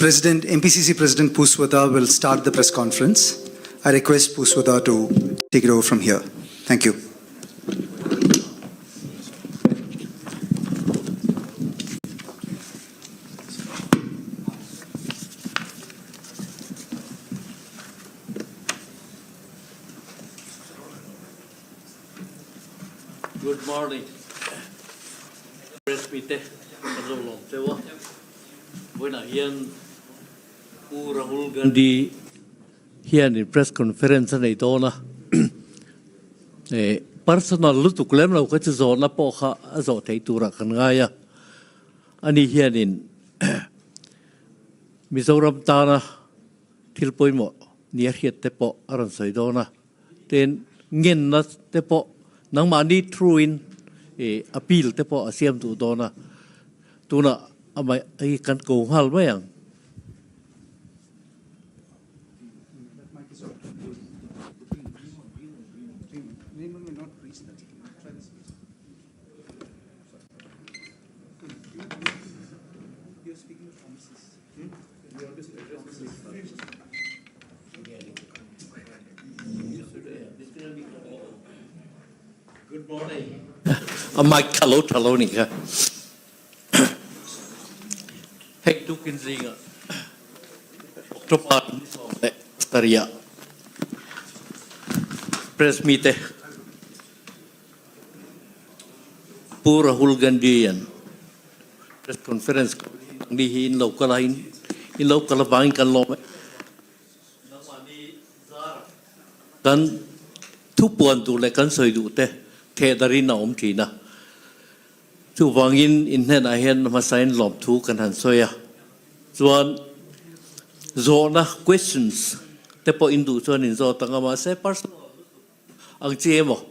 MPCC President Puswada will start the press conference. I request Puswada to take it over from here. Thank you. Good morning. Press meeting. When I hear Rahul Gandhi here in press conference na ito na personal luto kulem na ukat sa na po ka azo tay tura kan ngaya ani here in Mizoram tana tilpoy mo niya hit te po aron sa ito na ten ngin na te po nang mani truin appeal te po asiam tu ito na tuna amay ay kan kung hal ba yang Good morning. Mike Kalo ni ka. Hey, tu kinzinga. Topat Staria. Press meeting. Pura Rahul Gandhi yan. Press conference di in local line in local bangin kan lo. Kan tupuan tu le kan soi du te. Te dari na China. Tu wangin in hen ahen masain lom tu kan han soya. Zuan zona questions te po indu zuan in zo tanga ma se personal ang mo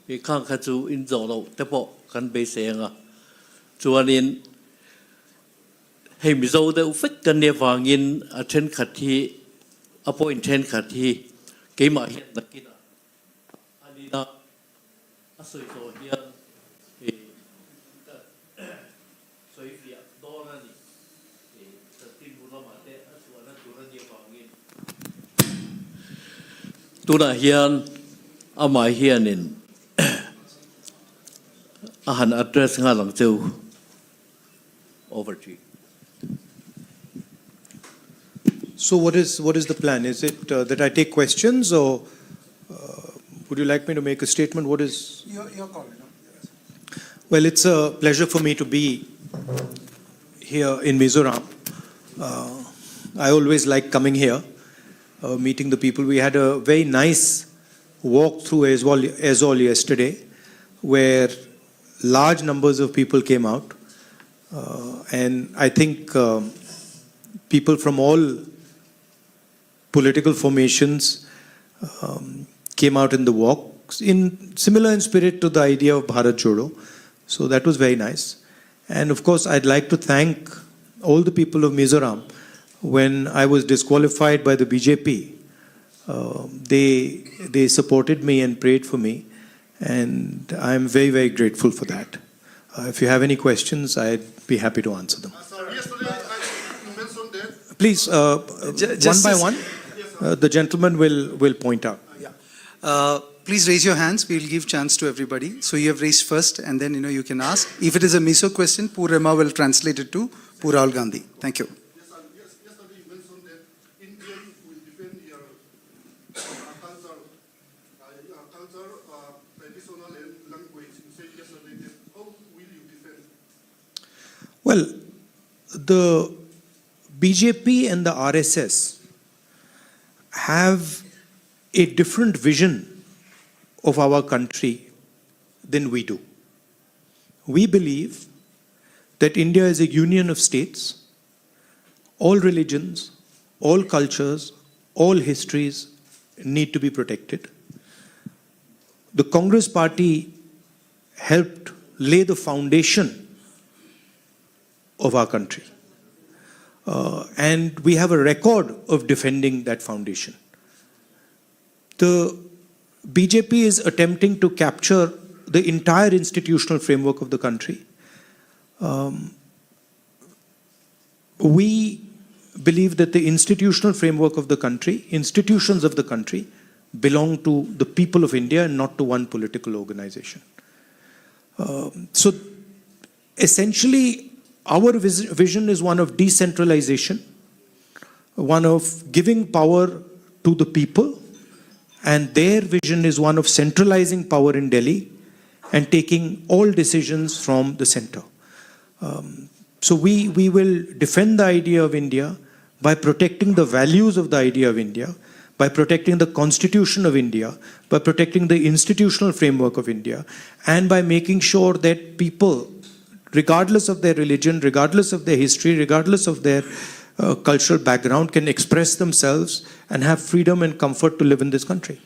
I kang katu in zo lo te po kan be se nga. Zuan in hey mi zo de ufit kan ne wangin aten khati appoint ten khati ke ma hen na kita. Ani na asoi so hian Tuna hian amai hian in ahan address nga lang teu over to you. So what is the plan? Is it that I take questions or would you like me to make a statement? What is Your call. Well, it's a pleasure for me to be here in Mizoram. I always like coming here. Meeting the people. We had a very nice walk through Aizawl yesterday, where large numbers of people came out. And I think people from all political formations came out in the walk, similar in spirit to the idea of Bharat Jodo. So that was very nice. And of course, I'd like to thank all the people of Mizoram. When I was disqualified by the BJP, they supported me and prayed for me, and I'm very, very grateful for that. If you have any questions, I'd be happy to answer them. Yesterday, you mentioned that. Please, one by one, the gentleman will point out. Please raise your hands. We will give chance to everybody. So you have raised first, and then you can ask. If it is a Miso question, Purema will translate it to Rahul Gandhi. Thank you. Well, the BJP and the RSS have a different vision of our country than we do. We believe that India is a union of states. All religions, all cultures, all histories need to be protected. The Congress party helped lay the foundation of our country. And we have a record of defending that foundation. The BJP is attempting to capture the entire institutional framework of the country. We believe that the institutional framework of the country, institutions of the country, belong to the people of India and not to one political organization. So essentially, our vision is one of decentralization, one of giving power to the people, and their vision is one of centralizing power in Delhi and taking all decisions from the center. So we will defend the idea of India by protecting the values of the idea of India, by protecting the constitution of India, by protecting the institutional framework of India, and by making sure that people, regardless of their religion, regardless of their history, regardless of their cultural background, can express themselves and have freedom and comfort to live in this country.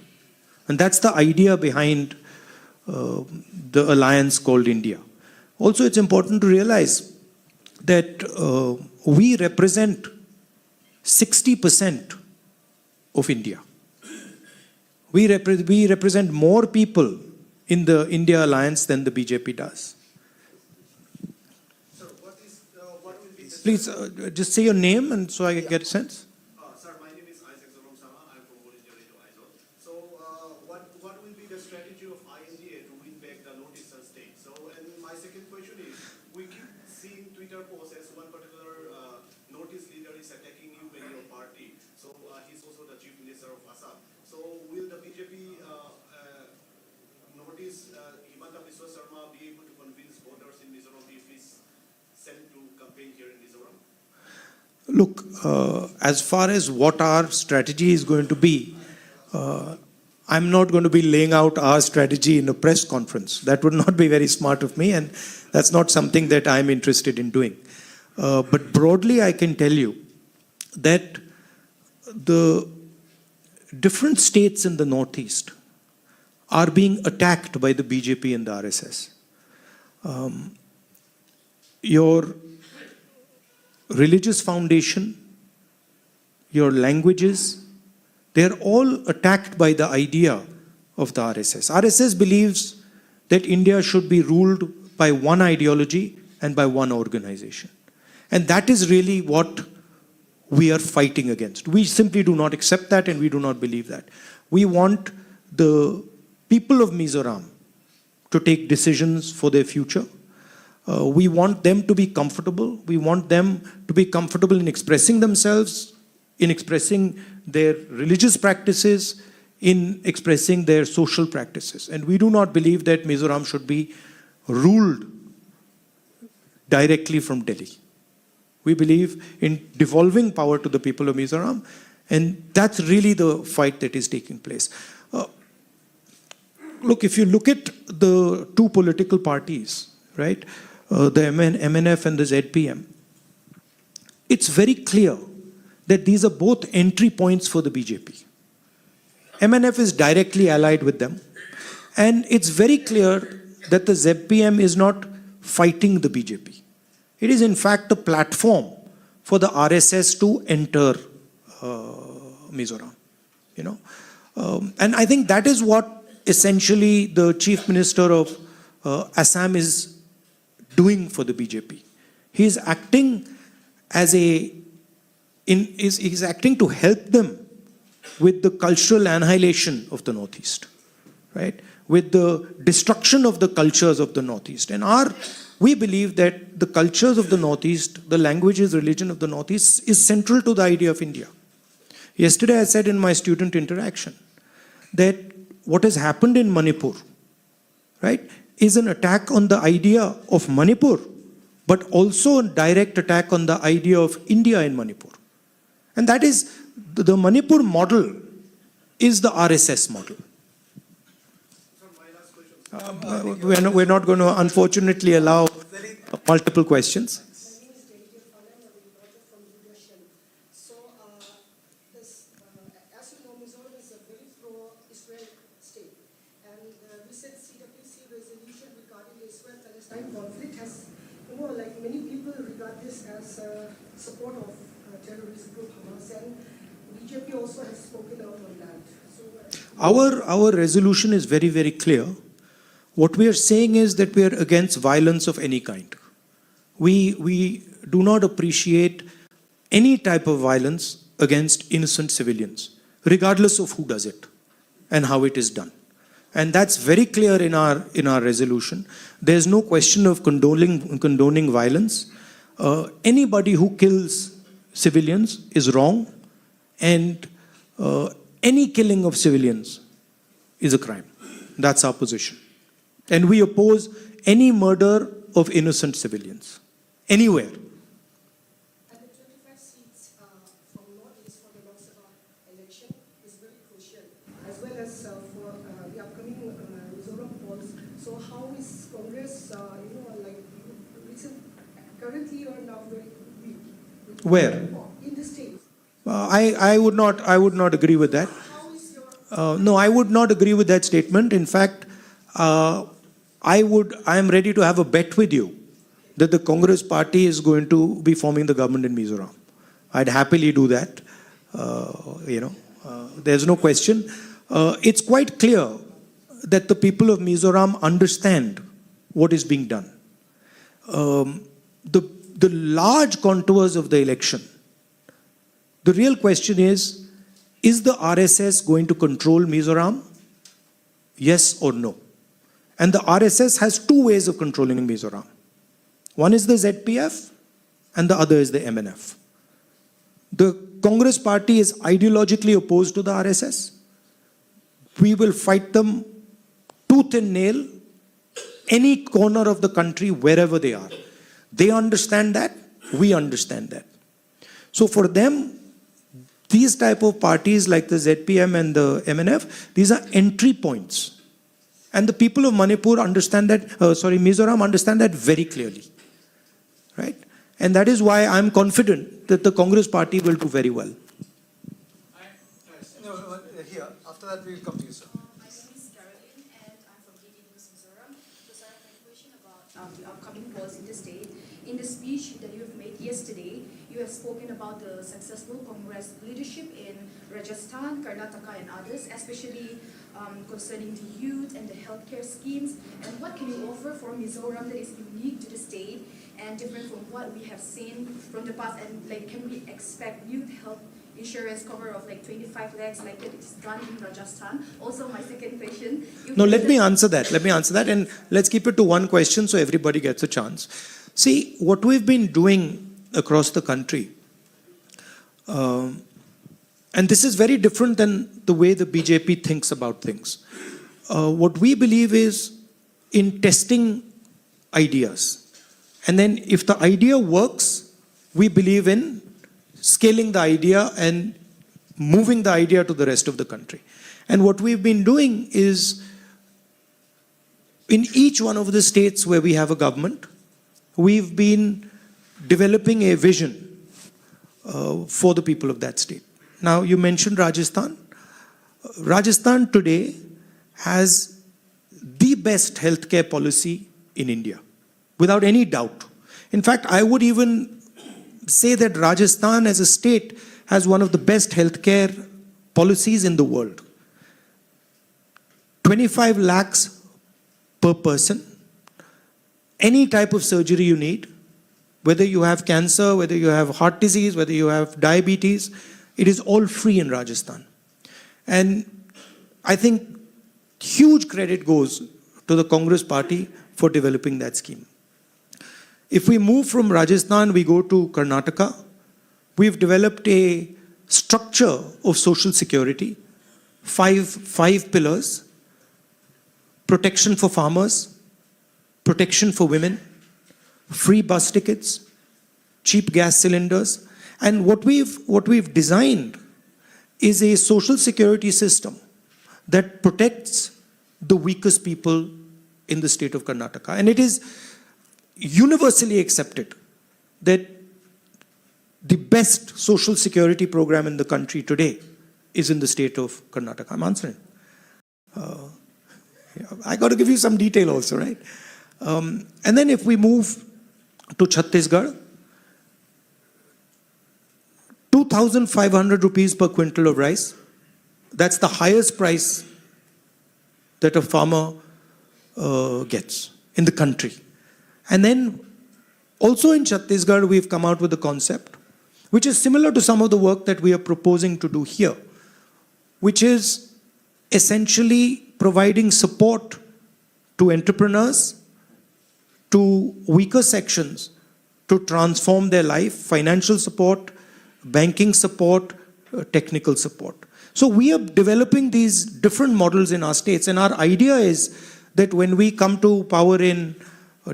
And that's the idea behind the alliance called India. Also, it's important to realize that we represent 60% of India. We represent more people in the India alliance than the BJP does. Sir, what will be the... Please just say your name and so I get a sense. Sir, my name is Aizawl. I'm from Aizawl. So, what will be the strategy of INDA to win back the northeastern state? So, and my second question is, we keep seeing Twitter posts as one particular northeast leader is attacking you and your party. So, he's also the chief minister of Assam. So, will the BJP northeast Mizoram be able to convince voters in Mizoram if he's sent to campaign here in Mizoram? Look, as far as what our strategy is going to be, I'm not going to be laying out our strategy in a press conference. That would not be very smart of me, and that's not something that I'm interested in doing. But broadly, I can tell you that the different states in the Northeast are being attacked by the BJP and the RSS. Your religious foundation, your languages, they're all attacked by the idea of the RSS. RSS believes that India should be ruled by one ideology and by one organization. And that is really what we are fighting against. We simply do not accept that and we do not believe that. We want the people of Mizoram to take decisions for their future. We want them to be comfortable. We want them to be comfortable in expressing themselves, in expressing their religious practices, in expressing their social practices. And we do not believe that Mizoram should be ruled directly from Delhi. We believe in devolving power to the people of Mizoram, and that's really the fight that is taking place. Look, if you look at the two political parties, right, the MNF and the ZPM, it's very clear that these are both entry points for the BJP. MNF is directly allied with them, and it's very clear that the ZPM is not fighting the BJP. It is in fact a platform for the RSS to enter Mizoram, you know. And I think that is what essentially the Chief Minister of Assam is doing for the BJP. He is acting as he's acting to help them with the cultural annihilation of the Northeast, right? With the destruction of the cultures of the Northeast. And we believe that the cultures of the Northeast, the languages, religion of the Northeast is central to the idea of India. Yesterday I said in my student interaction that what has happened in Manipur, right, is an attack on the idea of Manipur, but also a direct attack on the idea of India in Manipur. And that is, the Manipur model is the RSS model. We're not going to, unfortunately, allow multiple questions. So, as you know, Mizoram is a very pro-Israel state. And recent CWC resolution regarding the Israel-Palestine conflict has, like many people regard this as support of terrorist group Hamas, and BJP also has spoken out on that. So, Our resolution is very, very clear. What we are saying is that we are against violence of any kind. We do not appreciate any type of violence against innocent civilians, regardless of who does it and how it is done. And that's very clear in our resolution. There's no question of condoning violence. Anybody who kills civilians is wrong, and any killing of civilians is a crime. That's our position. And we oppose any murder of innocent civilians, anywhere. And the 25 seats from Northeast for the Lok Sabha election is very crucial, as well as for the upcoming Mizoram polls. So how is Congress, currently you are now very weak? Where? In the states. I would not agree with that. How is your... No, I would not agree with that statement. In fact, I am ready to have a bet with you that the Congress party is going to be forming the government in Mizoram. I'd happily do that. There's no question. It's quite clear that the people of Mizoram understand what is being done. The large contours of the election, the real question is the RSS going to control Mizoram? Yes or no? And the RSS has two ways of controlling Mizoram. One is the ZPF and the other is the MNF. The Congress party is ideologically opposed to the RSS. We will fight them tooth and nail, any corner of the country, wherever they are. They understand that, we understand that. So for them, these type of parties like the ZPM and the MNF, these are entry points. And the people of Manipur understand that, Mizoram understand that very clearly, right? And that is why I'm confident that the Congress party will do very well. Here, after that we will come to you, sir. My name is Caroline and I'm from KD News Mizoram. So sir, I have a question about the upcoming polls in the state. In the speech that you have made yesterday, you have spoken about the successful Congress leadership in Rajasthan, Karnataka and others, especially concerning the youth and the healthcare schemes. And what can you offer for Mizoram that is unique to the state and different from what we have seen from the past? And can we expect youth health insurance cover of 25 lakhs like it is done in Rajasthan? Also, my second question. No, let me answer that. And let's keep it to one question so everybody gets a chance. See, what we've been doing across the country, and this is very different than the way the BJP thinks about things. What we believe is in testing ideas. And then if the idea works, we believe in scaling the idea and moving the idea to the rest of the country. And what we've been doing is, in each one of the states where we have a government, we've been developing a vision for the people of that state. Now, you mentioned Rajasthan. Rajasthan today has the best healthcare policy in India, without any doubt. In fact, I would even say that Rajasthan as a state has one of the best healthcare policies in the world. 25 lakhs per person. Any type of surgery you need, whether you have cancer, whether you have heart disease, whether you have diabetes, it is all free in Rajasthan. And I think huge credit goes to the Congress party for developing that scheme. If we move from Rajasthan, we go to Karnataka. We've developed a structure of social security, five pillars: protection for farmers, protection for women, free bus tickets, cheap gas cylinders. And what we've designed is a social security system that protects the weakest people in the state of Karnataka. And it is universally accepted that the best social security program in the country today is in the state of Karnataka. I'm answering. I got to give you some detail also, right? And then if we move to Chhattisgarh, 2,500 rupees per quintal of rice. That's the highest price that a farmer gets in the country. And then also in Chhattisgarh, we've come out with a concept which is similar to some of the work that we are proposing to do here, which is essentially providing support to entrepreneurs, to weaker sections, to transform their life, financial support, banking support, technical support. So we are developing these different models in our states, and our idea is that when we come to power in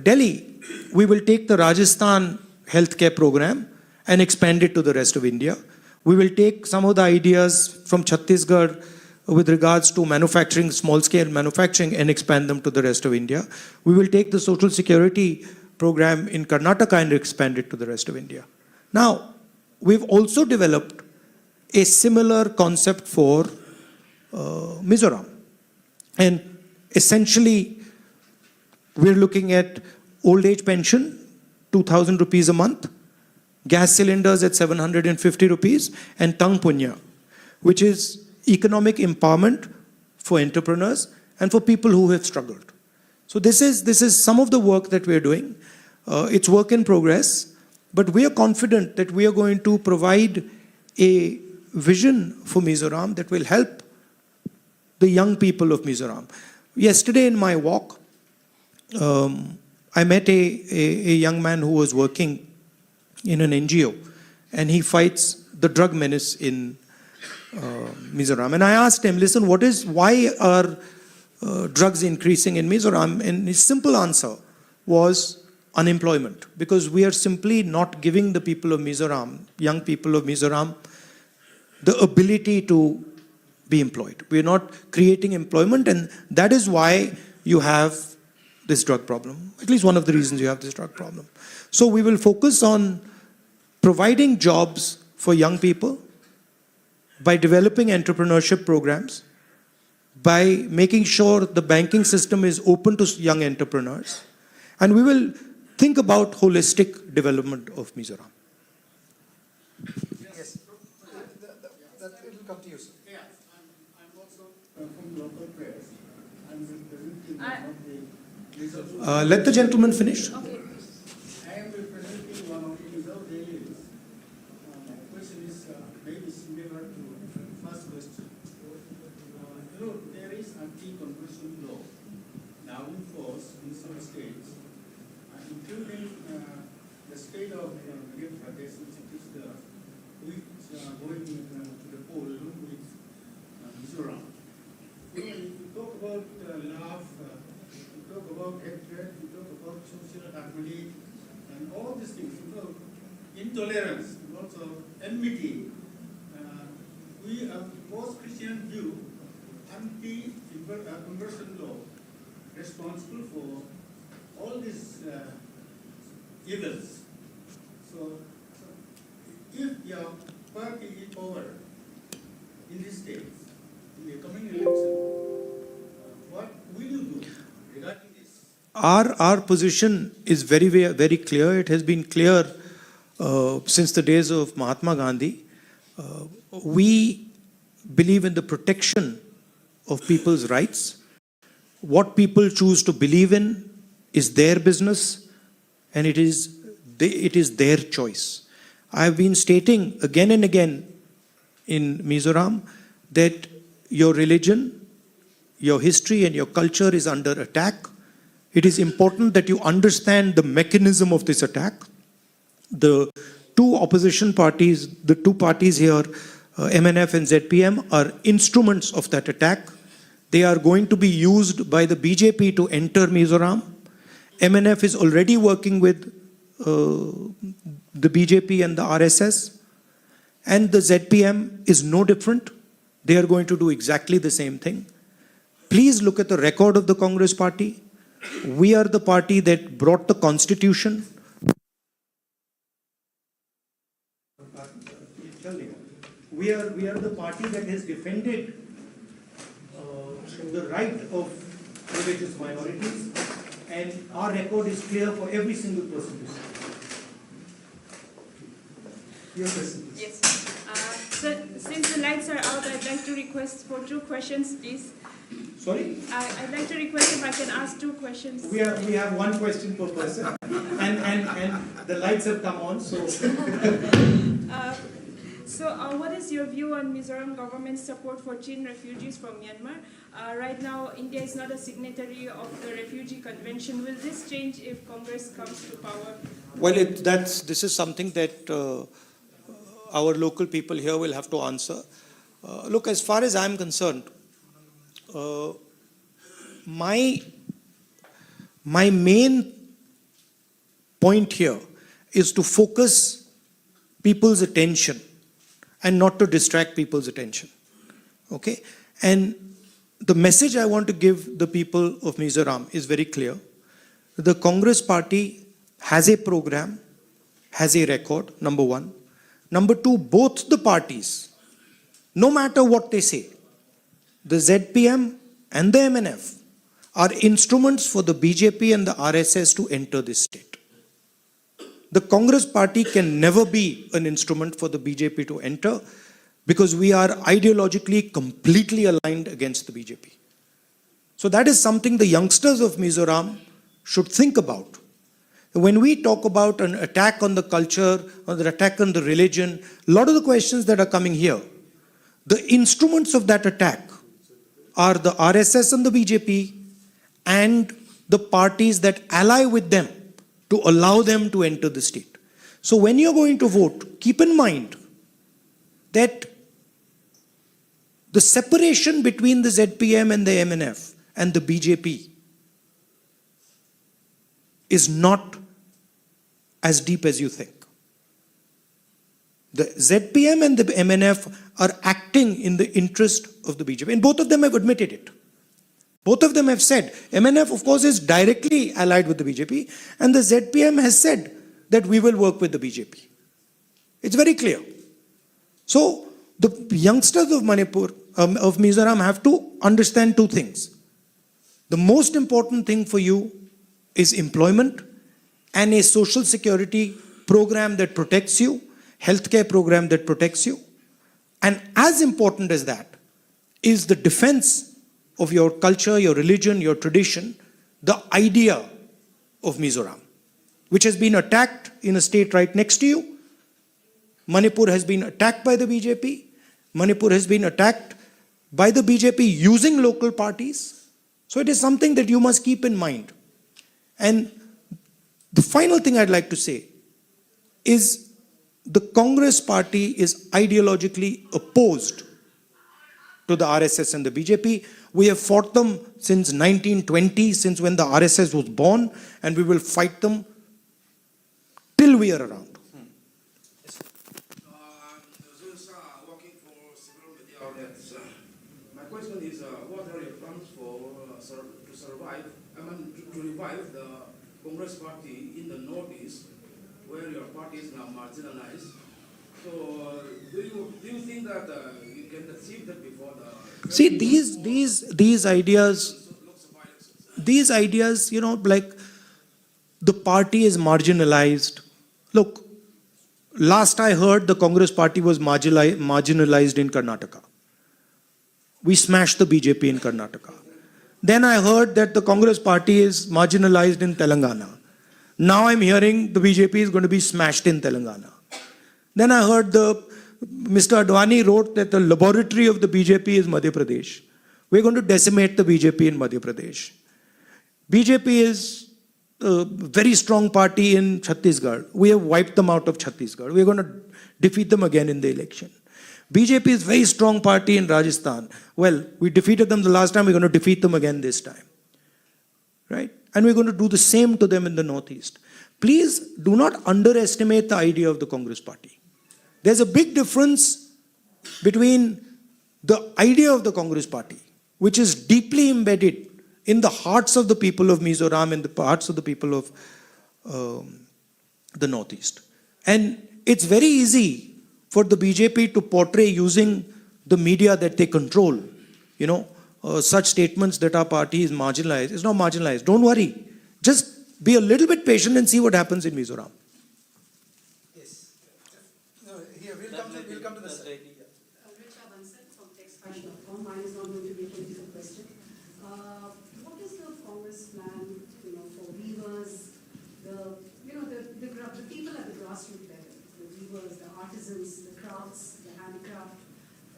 Delhi, we will take the Rajasthan healthcare program and expand it to the rest of India. We will take some of the ideas from Chhattisgarh with regards to manufacturing, small-scale manufacturing, and expand them to the rest of India. We will take the social security program in Karnataka and expand it to the rest of India. Now, we've also developed a similar concept for Mizoram. And essentially, we're looking at old age pension, 2,000 rupees a month, gas cylinders at 750 rupees, and Tang Punya, which is economic empowerment for entrepreneurs and for people who have struggled. So this is some of the work that we're doing. It's work in progress, but we are confident that we are going to provide a vision for Mizoram that will help the young people of Mizoram. Yesterday in my walk, I met a young man who was working in an NGO, and he fights the drug menace in Mizoram. And I asked him, listen, why are drugs increasing in Mizoram? And his simple answer was unemployment, because we are simply not giving the people of Mizoram, young people of Mizoram, the ability to be employed. We are not creating employment, and that is why you have this drug problem. At least one of the reasons you have this drug problem. So we will focus on providing jobs for young people by developing entrepreneurship programs, by making sure the banking system is open to young entrepreneurs, and we will think about holistic development of Mizoram. Yes. That will come to you, sir. Yeah, I'm also from local press. I'm representing one of the Mizoram. Let the gentleman finish. Okay. I am representing one of the Mizoram dailies. My question is maybe similar to the first question. There is anti-conversion law now in force in some states, including the state of Madhya Pradesh, which is going to the poll along with Mizoram. You talk about love, you talk about hatred, you talk about social harmony, and all these things. Intolerance, also enmity. We have post-Christian view anti-conversion law responsible for all these evils. So if your party is power in these states, in the coming election, what will you do regarding this? Our position is very, very clear. It has been clear since the days of Mahatma Gandhi. We believe in the protection of people's rights. What people choose to believe in is their business, and it is their choice. I have been stating again and again in Mizoram that your religion, your history, and your culture is under attack. It is important that you understand the mechanism of this attack. The two opposition parties, the two parties here, MNF and ZPM, are instruments of that attack. They are going to be used by the BJP to enter Mizoram. MNF is already working with the BJP and the RSS. And the ZPM is no different. They are going to do exactly the same thing. Please look at the record of the Congress party. We are the party that brought the constitution. We are the party that has defended the right of religious minorities, and our record is clear for every single person to see. Your question, please. Yes. So, since the lights are out, I'd like to request for 2 questions, please. Sorry? I'd like to request if I can ask 2 questions. We have 1 question per person, and the lights have come on, so. So, what is your view on Mizoram government's support for Chin refugees from Myanmar? Right now, India is not a signatory of the Refugee Convention. Will this change if Congress comes to power? Well, this is something that our local people here will have to answer. Look, as far as I'm concerned, my main point here is to focus people's attention and not to distract people's attention. Okay? And the message I want to give the people of Mizoram is very clear. The Congress party has a program, has a record, number one. Number two, both the parties, no matter what they say, the ZPM and the MNF are instruments for the BJP and the RSS to enter this state. The Congress party can never be an instrument for the BJP to enter because we are ideologically completely aligned against the BJP. So that is something the youngsters of Mizoram should think about. When we talk about an attack on the culture or an attack on the religion, a lot of the questions that are coming here, the instruments of that attack are the RSS and the BJP and the parties that ally with them to allow them to enter the state. So when you're going to vote, keep in mind that the separation between the ZPM and the MNF and the BJP is not as deep as you think. The ZPM and the MNF are acting in the interest of the BJP, and both of them have admitted it. Both of them have said, MNF of course is directly allied with the BJP, and the ZPM has said that we will work with the BJP. It's very clear. So the youngsters of Manipur, of Mizoram have to understand two things. The most important thing for you is employment and a social security program that protects you, healthcare program that protects you. And as important as that is the defense of your culture, your religion, your tradition, the idea of Mizoram, which has been attacked in a state right next to you. Manipur has been attacked by the BJP. Manipur has been attacked by the BJP using local parties. So it is something that you must keep in mind. And the final thing I'd like to say is the Congress party is ideologically opposed to the RSS and the BJP. We have fought them since 1920, since when the RSS was born, and we will fight them till we are around. Working for several media outlets. My question is, what are your plans for to survive? To revive the Congress party in the Northeast, where your party is now marginalized. So, do you think that you can achieve that before the? See, these ideas, you know, like the party is marginalized. Look, last I heard, the Congress party was marginalized in Karnataka. We smashed the BJP in Karnataka. Then I heard that the Congress party is marginalized in Telangana. Now I'm hearing the BJP is going to be smashed in Telangana. Then I heard Mr. Advani wrote that the laboratory of the BJP is Madhya Pradesh. We're going to decimate the BJP in Madhya Pradesh. BJP is a very strong party in Chhattisgarh. We have wiped them out of Chhattisgarh. We're going to defeat them again in the election. BJP is a very strong party in Rajasthan. Well, we defeated them the last time, we're going to defeat them again this time. Right? And we're going to do the same to them in the Northeast. Please do not underestimate the idea of the Congress party. There's a big difference between the idea of the Congress party, which is deeply embedded in the hearts of the people of Mizoram and the hearts of the people of the Northeast. And it's very easy for the BJP to portray using the media that they control, you know, such statements that our party is marginalized. It's not marginalized. Don't worry. Just be a little bit patient and see what happens in Mizoram. Yes. No, here, we'll come to the side. Mine is not going to be a political question. What is the Congress plan, for weavers, the people at the grassroots level, the weavers, the artisans, the crafts, the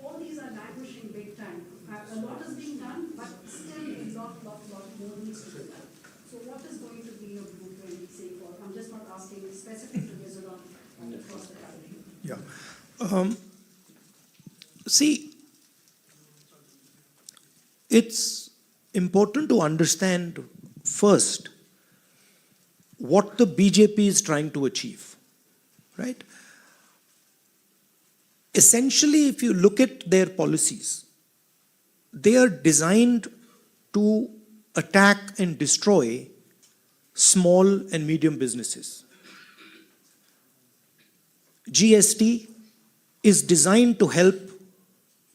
all these are languishing big time. A lot is being done, but still a lot more needs to be done. So what is going to be your blueprint, say, for, I'm just not asking specific to Mizoram, but across the country? Yeah. See, it's important to understand first what the BJP is trying to achieve, right? Essentially, if you look at their policies, they are designed to attack and destroy small and medium businesses. GST is designed to help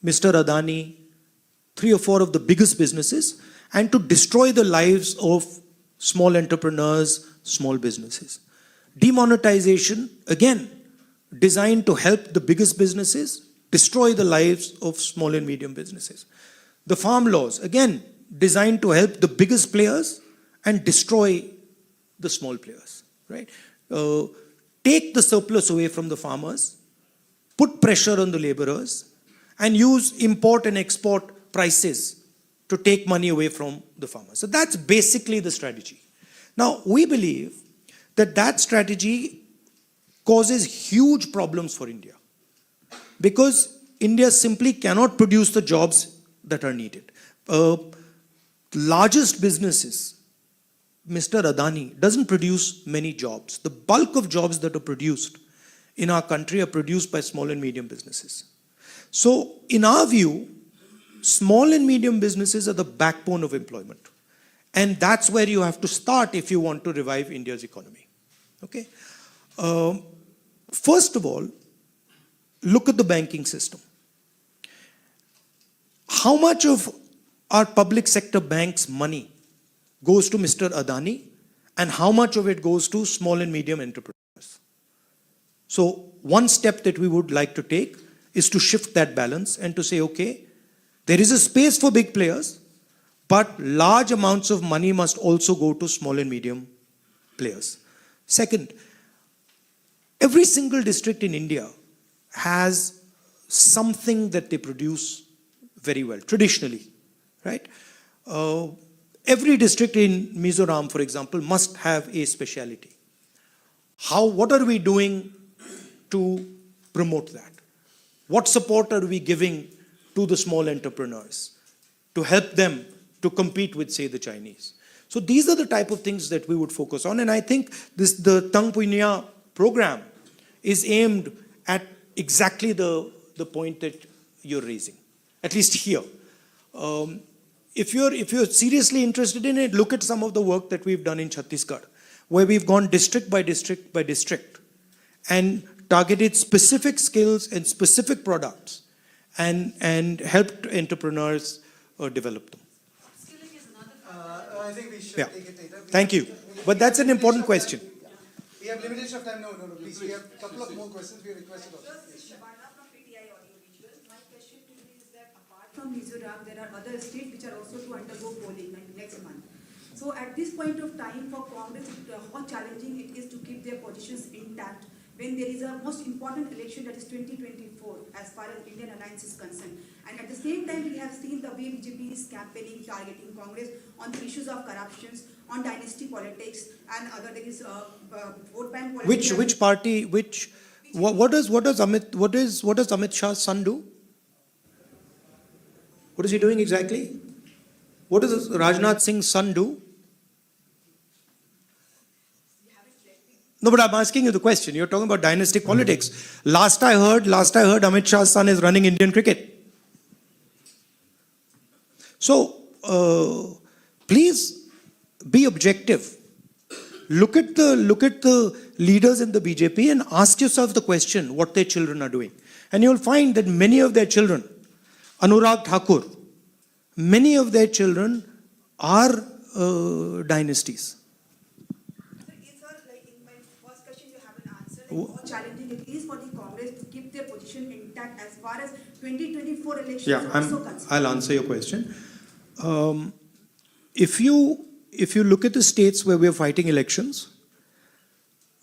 Mr. Adani, 3 or 4 of the biggest businesses, and to destroy the lives of small entrepreneurs, small businesses. Demonetization, again, designed to help the biggest businesses, destroy the lives of small and medium businesses. The farm laws, again, designed to help the biggest players and destroy the small players, right? Take the surplus away from the farmers, put pressure on the laborers, and use import and export prices to take money away from the farmers. So that's basically the strategy. Now, we believe that that strategy causes huge problems for India because India simply cannot produce the jobs that are needed. Largest businesses, Mr. Adani doesn't produce many jobs. The bulk of jobs that are produced in our country are produced by small and medium businesses. So, in our view, small and medium businesses are the backbone of employment. And that's where you have to start if you want to revive India's economy. Okay? First of all, look at the banking system. How much of our public sector banks' money goes to Mr. Adani and how much of it goes to small and medium entrepreneurs? So one step that we would like to take is to shift that balance and to say, okay, there is a space for big players, but large amounts of money must also go to small and medium players. Second, every single district in India has something that they produce very well, traditionally, right? Every district in Mizoram, for example, must have a speciality. What are we doing to promote that? What support are we giving to the small entrepreneurs to help them to compete with, say, the Chinese? So these are the type of things that we would focus on. And I think the Tang Punya program is aimed at exactly the point that you're raising, at least here. If you're seriously interested in it, look at some of the work that we've done in Chhattisgarh, where we've gone district by district by district and targeted specific skills and specific products and helped entrepreneurs develop them. Skilling is another I think we should take it later. Thank you. But that's an important question. We have limitation of time. No, please. We have a couple of more questions. We requested. My question to you is that apart from Mizoram, there are other states which are also to undergo polling next month. So at this point of time for Congress, how challenging it is to keep their positions intact when there is a most important election that is 2024 as far as Indian alliance is concerned. And at the same time, we have seen the way BJP is campaigning, targeting Congress on the issues of corruptions, on dynasty politics, and other there is vote bank politics. Which party? What does Amit Shah's son do? What is he doing exactly? What does Rajnath Singh's son do? No, but I'm asking you the question. You're talking about dynastic politics. Last I heard Amit Shah's son is running Indian cricket. So, please be objective. Look at the leaders in the BJP and ask yourself the question what their children are doing. And you'll find that many of their children, Anurag Thakur, many of their children are dynasties. How challenging it is for the Congress to keep their position intact as far as 2024 elections Yeah, are also concerned. I'll answer your question. If you look at the states where we're fighting elections,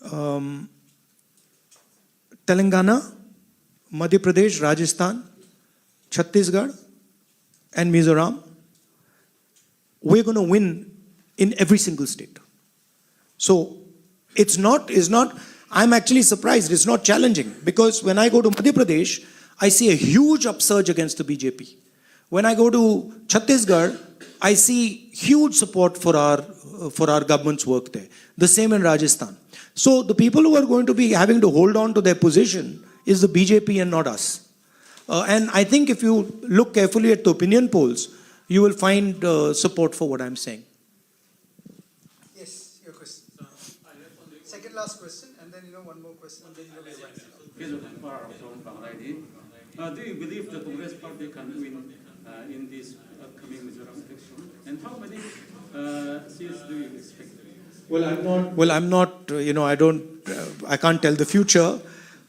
Telangana, Madhya Pradesh, Rajasthan, Chhattisgarh, and Mizoram, we're going to win in every single state. So it's not, I'm actually surprised, it's not challenging, because when I go to Madhya Pradesh, I see a huge upsurge against the BJP. When I go to Chhattisgarh, I see huge support for our government's work there. The same in Rajasthan. So the people who are going to be having to hold on to their position is the BJP and not us. And I think if you look carefully at the opinion polls, you will find support for what I'm saying. Yes, your question. Second last question, and then one more question, and then do you believe the Congress party can win in this upcoming Mizoram election? And how many seats do you expect? Well, I'm not, I can't tell the future,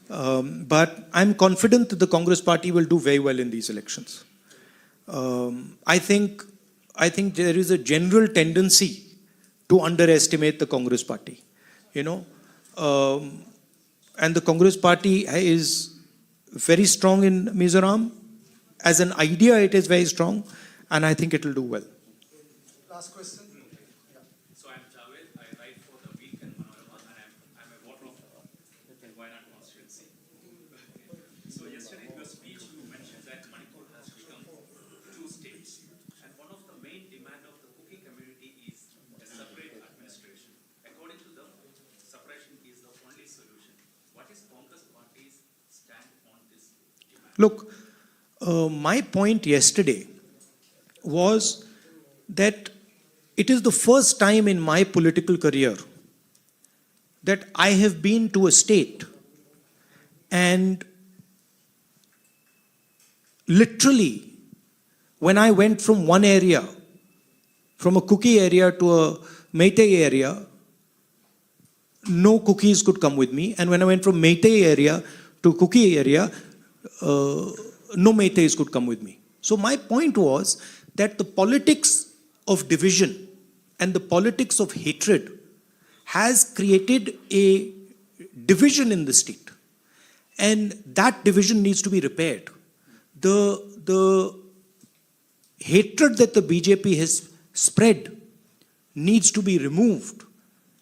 but I'm confident that the Congress party will do very well in these elections. I think there is a general tendency to underestimate the Congress party, and the Congress party is very strong in Mizoram. As an idea, it is very strong, and I think it will do well. last question. So I'm Javed. I write for the Week and Mizoram, and I'm a voter of Wayanad constituency. So yesterday in your speech, you mentioned that Manipur has become 2 states, and one of the main demand of the Kuki community is a separate administration. According to them, separation is the only solution. What is Congress party's stand on this demand? Look, my point yesterday was that it is the first time in my political career that I have been to a state and literally when I went from one area, from a Kuki area to a Meitei area, no Kukis could come with me. And when I went from Meitei area to Kuki area, no Meiteis could come with me. So my point was that the politics of division and the politics of hatred has created a division in the state. And that division needs to be repaired. The hatred that the BJP has spread needs to be removed,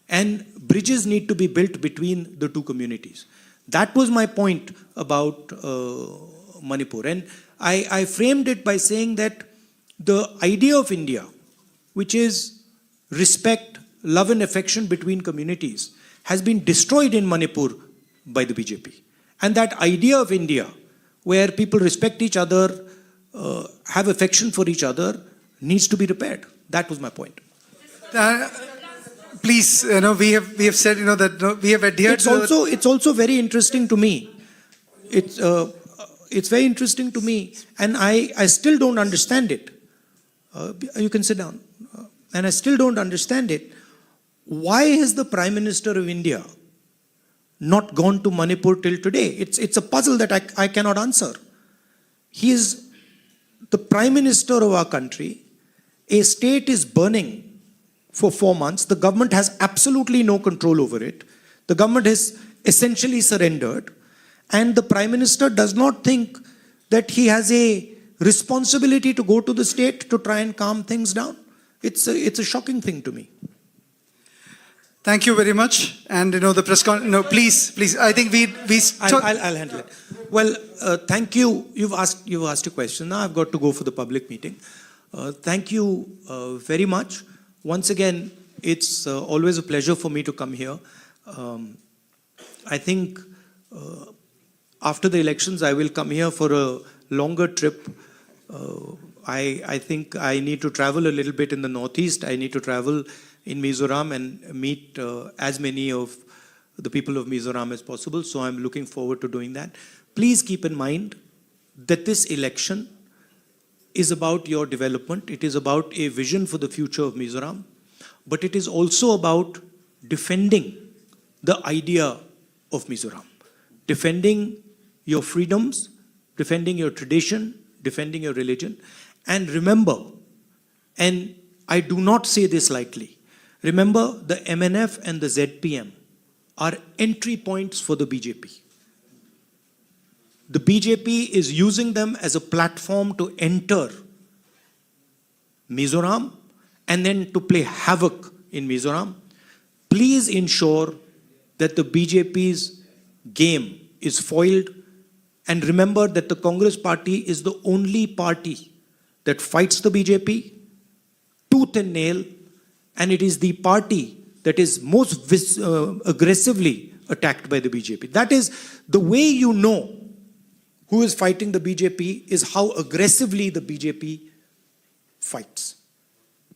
and bridges need to be built between the two communities. That was my point about Manipur. And I framed it by saying that the idea of India, which is respect, love and affection between communities, has been destroyed in Manipur by the BJP. And that idea of India, where people respect each other, have affection for each other, needs to be repaired. That was my point. Please, we have said, that we have adhered It's also very interesting to me. It's very interesting to me, and I still don't understand it. You can sit down. And I still don't understand it. Why has the Prime Minister of India not gone to Manipur till today? It's a puzzle that I cannot answer. He is the Prime Minister of our country. A state is burning for 4 months. The government has absolutely no control over it. The government has essentially surrendered. And the Prime Minister does not think that he has a responsibility to go to the state to try and calm things down. It's a shocking thing to me. Thank you very much. And the press con. Please. I think I'll handle it. Well, thank you. You've asked a question. Now I've got to go for the public meeting. Thank you very much. Once again, it's always a pleasure for me to come here. I think after the elections, I will come here for a longer trip. I think I need to travel a little bit in the Northeast. I need to travel in Mizoram and meet as many of the people of Mizoram as possible. So I'm looking forward to doing that. Please keep in mind that this election is about your development. It is about a vision for the future of Mizoram. But it is also about defending the idea of Mizoram. Defending your freedoms, defending your tradition, defending your religion. And remember, and I do not say this lightly, remember the MNF and the ZPM are entry points for the BJP. the BJP is using them as a platform to enter Mizoram and then to play havoc in Mizoram. Please ensure that the BJP's game is foiled, and remember that the Congress party is the only party that fights the BJP tooth and nail, and it is the party that is most aggressively attacked by the BJP. That is the way you know who is fighting the BJP, is how aggressively the BJP fights.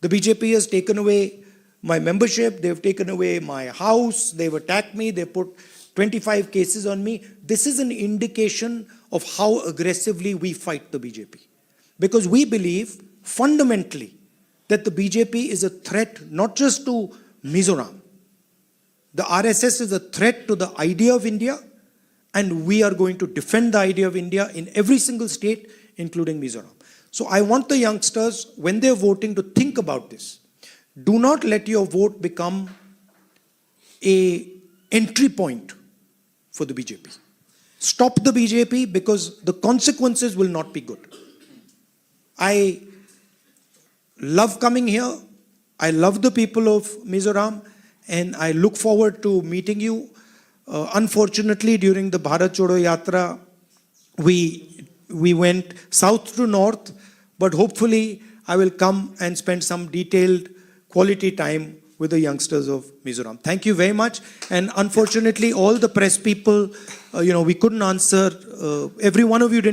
The BJP has taken away my membership, they've taken away my house, they've attacked me, they put 25 cases on me. This is an indication of how aggressively we fight the BJP. Because we believe fundamentally that the BJP is a threat not just to Mizoram. The RSS is a threat to the idea of India, and we are going to defend the idea of India in every single state, including Mizoram. So I want the youngsters, when they're voting, to think about this. Do not let your vote become an entry point for the BJP. Stop the BJP, because the consequences will not be good. I love coming here. I love the people of Mizoram, and I look forward to meeting you. Unfortunately, during the Bharat Chodo Yatra, we went south to north, but hopefully I will come and spend some detailed quality time with the youngsters of Mizoram. Thank you very much. And unfortunately, all the press people, we couldn't answer. Every one of you didn't